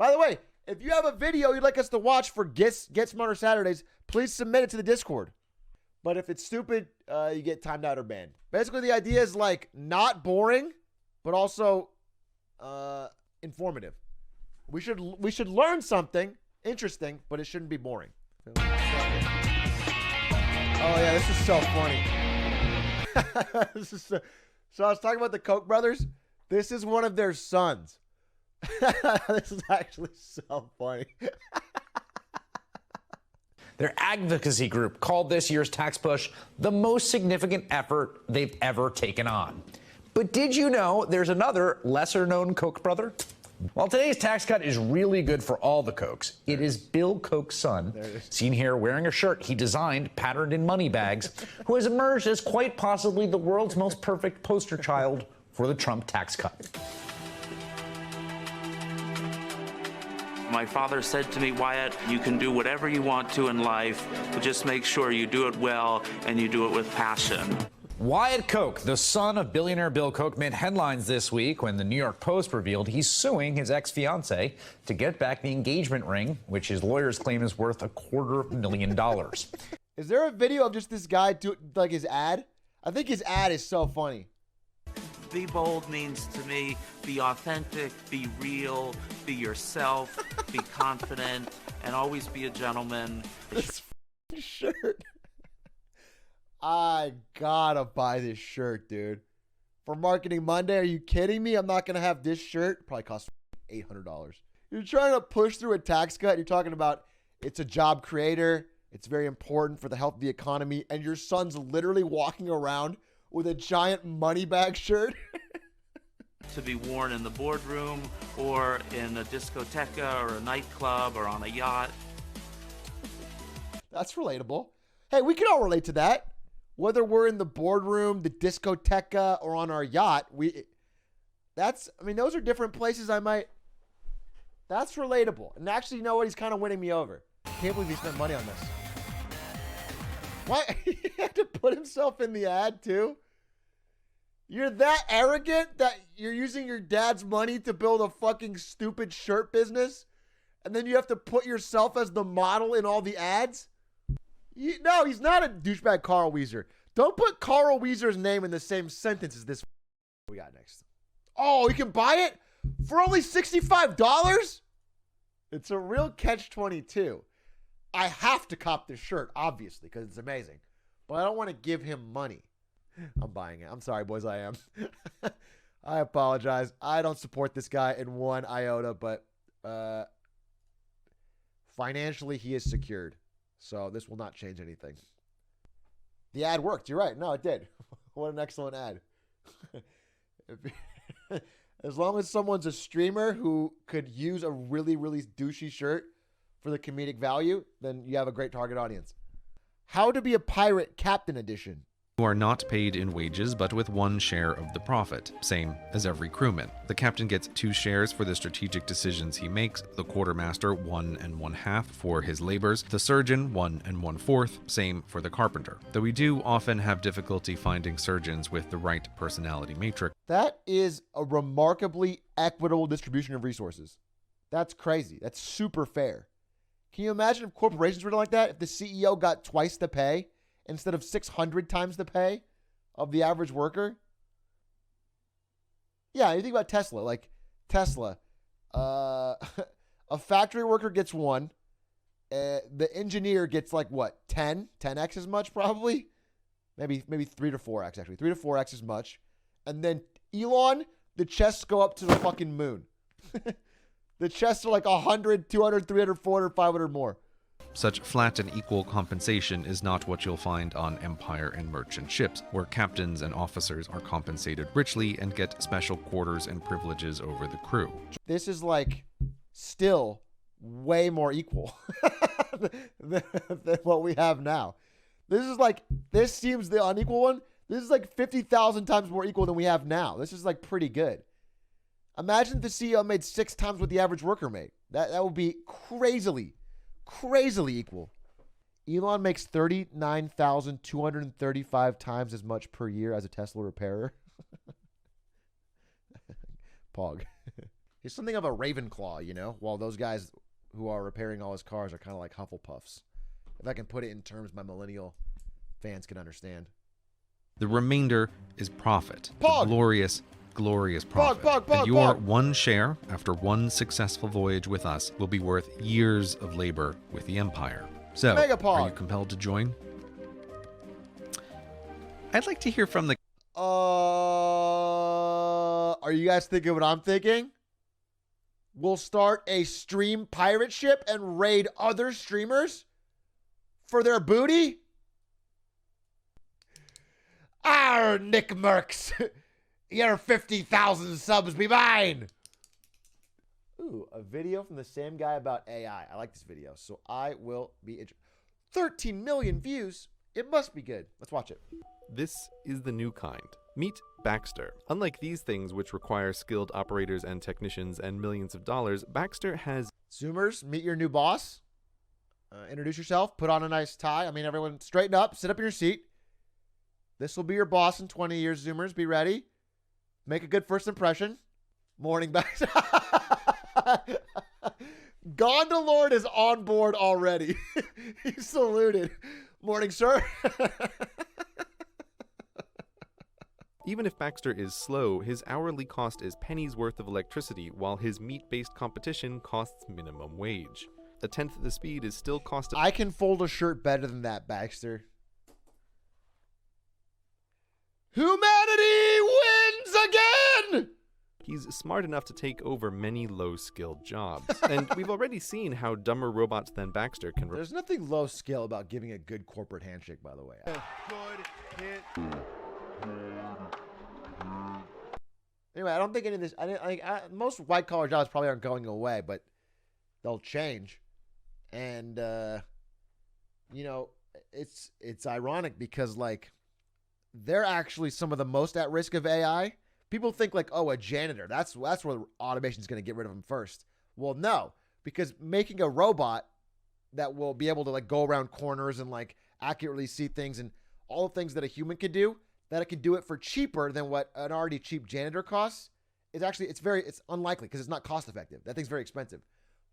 By the way, if you have a video you'd like us to watch for Get Smarter Saturdays, please submit it to the Discord. But if it's stupid, you get timed out or banned. Basically, the idea is like not boring, but also informative. We should learn something interesting, but it shouldn't be boring. Oh yeah, this is so funny. So I was talking about the Koch brothers. This is one of their sons. This is actually so funny. Their advocacy group called this year's tax push the most significant effort they've ever taken on. But did you know there's another lesser-known Koch brother? While today's tax cut is really good for all the Kochs, it is Bill Koch's son, seen here wearing a shirt he designed patterned in money bags, who has emerged as quite possibly the world's most perfect poster child for the Trump tax cut. My father said to me, Wyatt, you can do whatever you want to in life, but just make sure you do it well and you do it with passion. Wyatt Koch, the son of billionaire Bill Koch, made headlines this week when the New York Post revealed he's suing his ex-fiancée to get back the engagement ring, which his lawyers claim is worth $250,000. Is there a video of just this guy do like his ad? I think his ad is so funny. Be bold means to me, be authentic, be real, be yourself, be confident, and always be a gentleman. This shirt. I gotta buy this shirt, dude. For Marketing Monday, are you kidding me? I'm not gonna have this shirt. Probably costs $800. You're trying to push through a tax cut. You're talking about it's a job creator. It's very important for the health of the economy. And your son's literally walking around with a giant money bag shirt. To be worn in the boardroom or in a discoteca or a nightclub or on a yacht. That's relatable. Hey, we can all relate to that. Whether we're in the boardroom, the discoteca, or on our yacht, those are different places that's relatable. And actually, you know what? He's kind of winning me over. I can't believe he spent money on this. What? He had to put himself in the ad too? You're that arrogant that you're using your dad's money to build a fucking stupid shirt business? And then you have to put yourself as the model in all the ads? No, he's not a douchebag Carl Weezer. Don't put Carl Weezer's name in the same sentence as this. We got next. Oh, you can buy it for only $65? It's a real catch-22. I have to cop this shirt, obviously, because it's amazing. But I don't want to give him money. I'm buying it. I'm sorry, boys, I am. I apologize. I don't support this guy in one iota, but financially he is secured. So this will not change anything. The ad worked. You're right. No, it did. What an excellent ad. As long as someone's a streamer who could use a really, really douchey shirt for the comedic value, then you have a great target audience. How to be a pirate captain edition. You are not paid in wages, but with 1 share of the profit, same as every crewman. The captain gets 2 shares for the strategic decisions he makes, the quartermaster 1 1/2 for his labors, the surgeon 1 1/4, same for the carpenter. Though we do often have difficulty finding surgeons with the right personality matrix. That is a remarkably equitable distribution of resources. That's crazy. That's super fair. Can you imagine if corporations were like that? If the CEO got twice the pay instead of 600 times the pay of the average worker? Yeah, you think about Tesla. Like Tesla, a factory worker gets 1. The engineer gets like what? 10x as much probably? Maybe 3 to 4x actually. 3 to 4x as much. And then Elon, the chests go up to the fucking moon. The chests are like 100, 200, 300, 400, 500 more. Such flat and equal compensation is not what you'll find on Empire and merchant ships, where captains and officers are compensated richly and get special quarters and privileges over the crew. This is like still way more equal than what we have now. This seems the unequal one. This is like 50,000 times more equal than we have now. This is like pretty good. Imagine if the CEO made 6 times what the average worker made. That would be crazily equal. Elon makes 39,235 times as much per year as a Tesla repairer. Pog. He's something of a Ravenclaw, you know, while those guys who are repairing all his cars are kind of like Hufflepuffs. If I can put it in terms my millennial fans can understand. The remainder is profit. Pog! The glorious, glorious profit. And your one share, after one successful voyage with us, will be worth years of labor with the Empire. So, Mega Pog. are you compelled to join? I'd like to hear from the... Are you guys thinking what I'm thinking? We'll start a stream pirate ship and raid other streamers for their booty? Arr, Nick Merckx. Your 50,000 subs be mine. Ooh, a video from the same guy about AI. I like this video, so I will be interested. 13 million views. It must be good. Let's watch it. This is the new kind. Meet Baxter. Unlike these things, which require skilled operators and technicians and millions of dollars, Baxter has... Zoomers, meet your new boss. Introduce yourself. Put on a nice tie. I mean, everyone straighten up. Sit up in your seat. This will be your boss in 20 years, Zoomers. Be ready. Make a good first impression. Morning, Baxter. Gondolord is on board already. He saluted. Morning, sir. Even if Baxter is slow, his hourly cost is pennies worth of electricity, while his meat-based competition costs minimum wage. A tenth the speed is still cost... I can fold a shirt better than that, Baxter. Humanity wins again! He's smart enough to take over many low-skilled jobs. And we've already seen how dumber robots than Baxter can... There's nothing low-skill about giving a good corporate handshake, by the way. Good hit. Anyway, I don't think any of this... most white-collar jobs probably aren't going away, but they'll change. And, you know, it's ironic because, like, they're actually some of the most at risk of AI. People think, like, oh, a janitor. That's where automation is going to get rid of them first. Well, no, because making a robot that will be able to, like, go around corners and, like, accurately see things and all the things that a human could do, that it can do it for cheaper than what an already cheap janitor costs, is actually, it's unlikely because it's not cost effective. That thing's very expensive.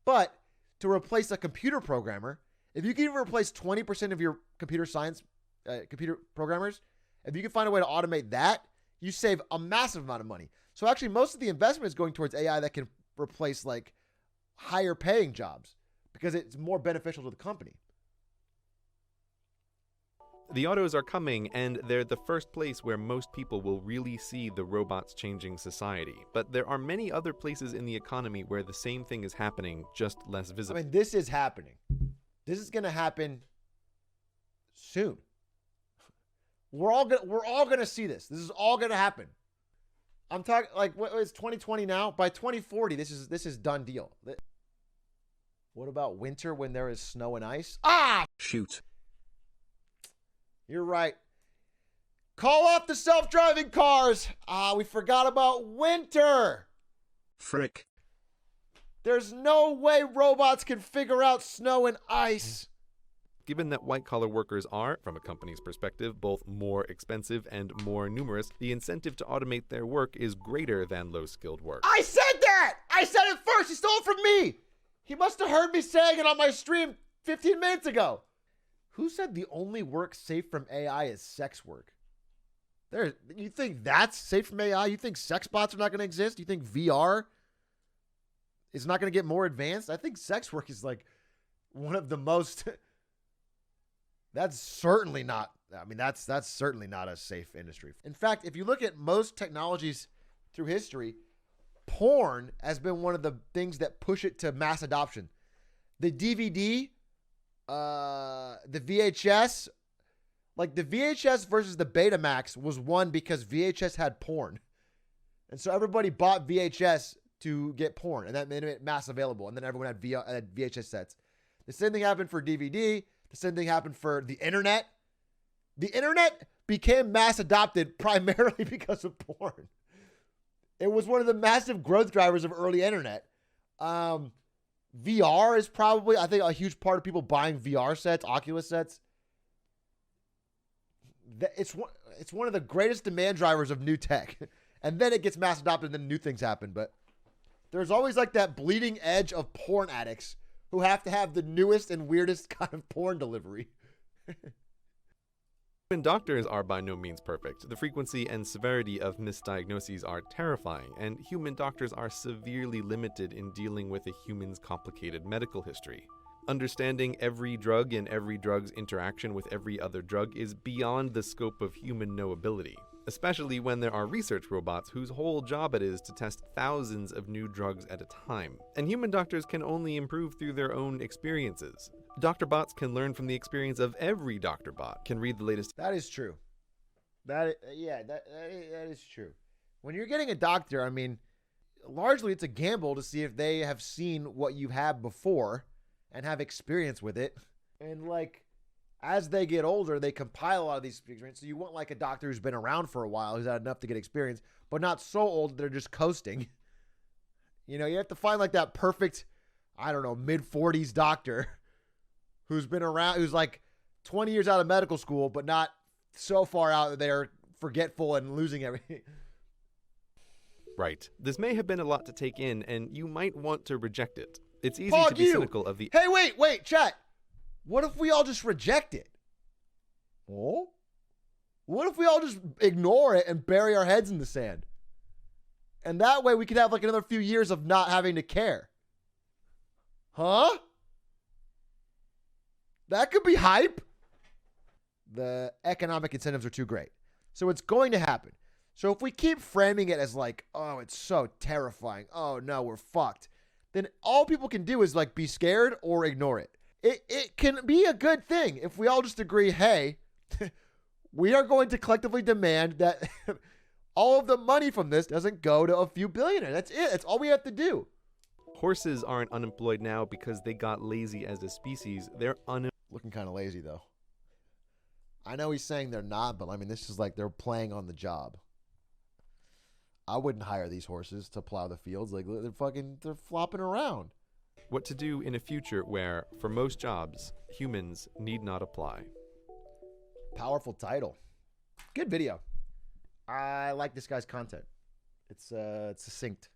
But to replace a computer programmer, if you can even replace 20% of your computer science, computer programmers, if you can find a way to automate that, you save a massive amount of money. So actually, most of the investment is going towards AI that can replace, like, higher paying jobs because it's more beneficial to the company. The autos are coming, and they're the first place where most people will really see the robots changing society. But there are many other places in the economy where the same thing is happening, just less visible. I mean, this is happening. This is going to happen soon. We're all gonna see this. This is all gonna happen. I'm talking, like, what is 2020 now? By 2040, this is done deal. What about winter when there is snow and ice? Ah, Shoot. you're right. Call off the self-driving cars. We forgot about winter. Frick. There's no way robots can figure out snow and ice. Given that white-collar workers are, from a company's perspective, both more expensive and more numerous, the incentive to automate their work is greater than low-skilled work. I said that! I said it first! He stole it from me! He must have heard me saying it on my stream 15 minutes ago. Who said the only work safe from AI is sex work? You think that's safe from AI? You think sex bots are not going to exist? You think VR is not going to get more advanced? I think sex work is, like, one of the most... That's certainly not, I mean, that's certainly not a safe industry. In fact, if you look at most technologies through history, porn has been one of the things that push it to mass adoption. The DVD, the VHS, like the VHS versus the Betamax was won because VHS had porn. And so everybody bought VHS to get porn, and that made it mass available. And then everyone had VHS sets. The same thing happened for DVD. The same thing happened for the internet. The internet became mass adopted primarily because of porn. It was one of the massive growth drivers of early internet. VR is probably, I think, a huge part of people buying VR sets, Oculus sets. It's one of the greatest demand drivers of new tech. And then it gets mass adopted and then new things happen. But there's always like that bleeding edge of porn addicts who have to have the newest and weirdest kind of porn delivery. Human doctors are by no means perfect. The frequency and severity of misdiagnoses are terrifying, and human doctors are severely limited in dealing with a human's complicated medical history. Understanding every drug and every drug's interaction with every other drug is beyond the scope of human knowability, especially when there are research robots whose whole job it is to test thousands of new drugs at a time. And human doctors can only improve through their own experiences. Doctor bots can learn from the experience of every doctor bot, can read the latest. That is true. That is true. When you're getting a doctor, I mean, largely it's a gamble to see if they have seen what you have before and have experience with it. And like, as they get older, they compile a lot of these experiences. So you want like a doctor who's been around for a while, who's had enough to get experience, but not so old that they're just coasting. You know, you have to find like that perfect, I don't know, mid-40s doctor who's been around, who's like 20 years out of medical school, but not so far out that they're forgetful and losing everything. Right. This may have been a lot to take in, and you might want to reject it. It's easy Fuck to be you. cynical of the... Hey, wait, chat. What if we all just reject it? Oh? What if we all just ignore it and bury our heads in the sand? And that way we could have like another few years of not having to care. Huh? That could be hype. The economic incentives are too great. So it's going to happen. So if we keep framing it as like, oh, it's so terrifying. Oh, no, we're fucked. Then all people can do is like be scared or ignore it. It can be a good thing if we all just agree, hey, we are going to collectively demand that all of the money from this doesn't go to a few billionaires. That's it. That's all we have to do. Horses aren't unemployed now because they got lazy as a species. They're Looking kind of lazy, though. I know he's saying they're not, but I mean, this is like they're playing on the job. I wouldn't hire these horses to plow the fields. Like, they're flopping around. What to do in a future where, for most jobs, humans need not apply. Powerful title. Good video. I like this guy's content. It's succinct.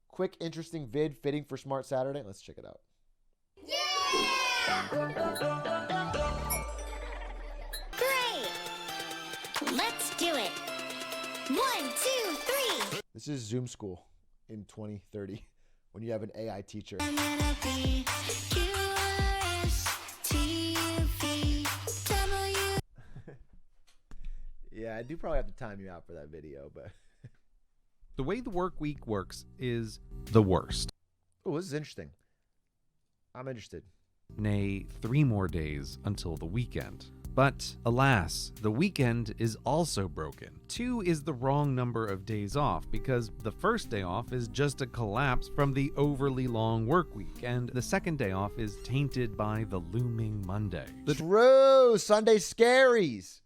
Quick, interesting vid fitting for Smart Saturday. Let's check it out. Great! Let's do it. 1, 2, 3. This is Zoom school in 2030 when you have an AI teacher. I'm gonna be QRSTUV. Yeah, I do probably have to time you out for that video, but The way the work week works is the worst. oh, this is interesting. I'm interested. Nay, 3 more days until the weekend. But alas, the weekend is also broken. 2 is the wrong number of days off because the first day off is just a collapse from the overly long work week, and the second day off is tainted by the looming Monday. True, Sunday scaries.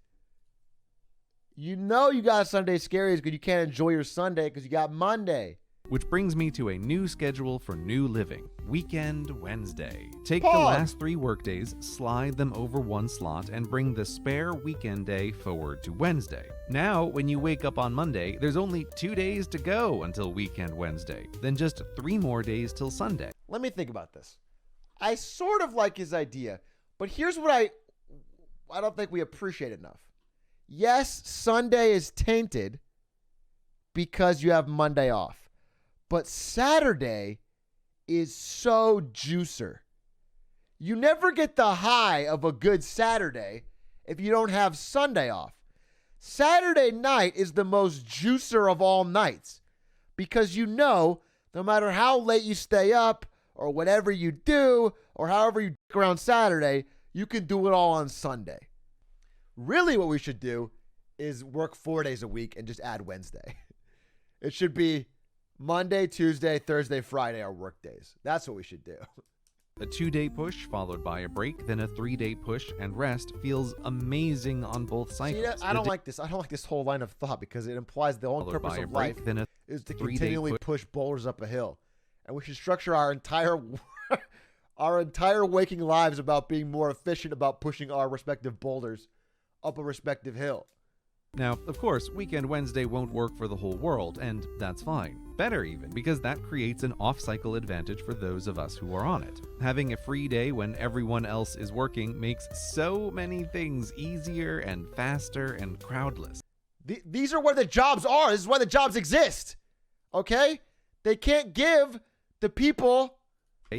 You know you got Sunday scaries because you can't enjoy your Sunday because you got Monday. Which brings me to a new schedule for new living. Weekend Wednesday. Take the Pause. last 3 workdays, slide them over 1 slot, and bring the spare weekend day forward to Wednesday. Now, when you wake up on Monday, there's only 2 days to go until Weekend Wednesday, then just 3 more days till Sunday. Let me think about this. I sort of like his idea, but here's what I don't think we appreciate enough. Yes, Sunday is tainted because you have Monday off. But Saturday is so juicer. You never get the high of a good Saturday if you don't have Sunday off. Saturday night is the most juicer of all nights because you know no matter how late you stay up or whatever you do or however you dick around Saturday, you can do it all on Sunday. Really what we should do is work 4 days a week and just add Wednesday. It should be Monday, Tuesday, Thursday, Friday are work days. That's what we should do. A 2-day push followed by a break, then a 3-day push and rest feels amazing on both cycles. See, I don't like this. I don't like this whole line of thought because it implies the only Followed purpose by a of break, life then a is to 3-day continually push boulders up a hill. And we should structure our entire waking lives about being more efficient about pushing our respective boulders up a respective hill. Now, of course, Weekend Wednesday won't work for the whole world, and that's fine. Better even, because that creates an off-cycle advantage for those of us who are on it. Having a free day when everyone else is working makes so many things easier and faster and crowdless. These are where the jobs are. This is why the jobs exist. Okay? They can't give the people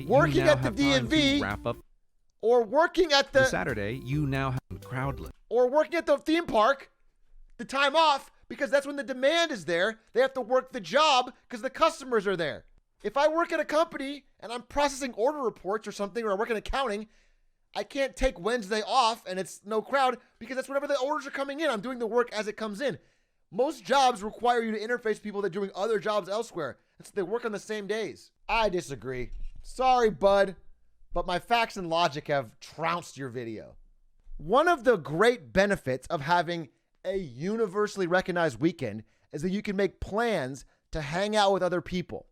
working at the DMV wrap up or working at the Saturday, you now have crowdless. Or working at the theme park the time off, because that's when the demand is there. They have to work the job because the customers are there. If I work at a company and I'm processing order reports or something, or I work in accounting, I can't take Wednesday off and it's no crowd because that's whenever the orders are coming in. I'm doing the work as it comes in. Most jobs require you to interface with people that are doing other jobs elsewhere. And so they work on the same days. I disagree. Sorry, bud, but my facts and logic have trounced your video. One of the great benefits of having a universally recognized weekend is that you can make plans to hang out with other people,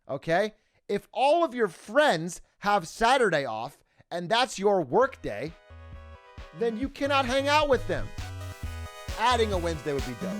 okay? If all of your friends have Saturday off and that's your work day, then you cannot hang out with them. Adding a Wednesday would be dope.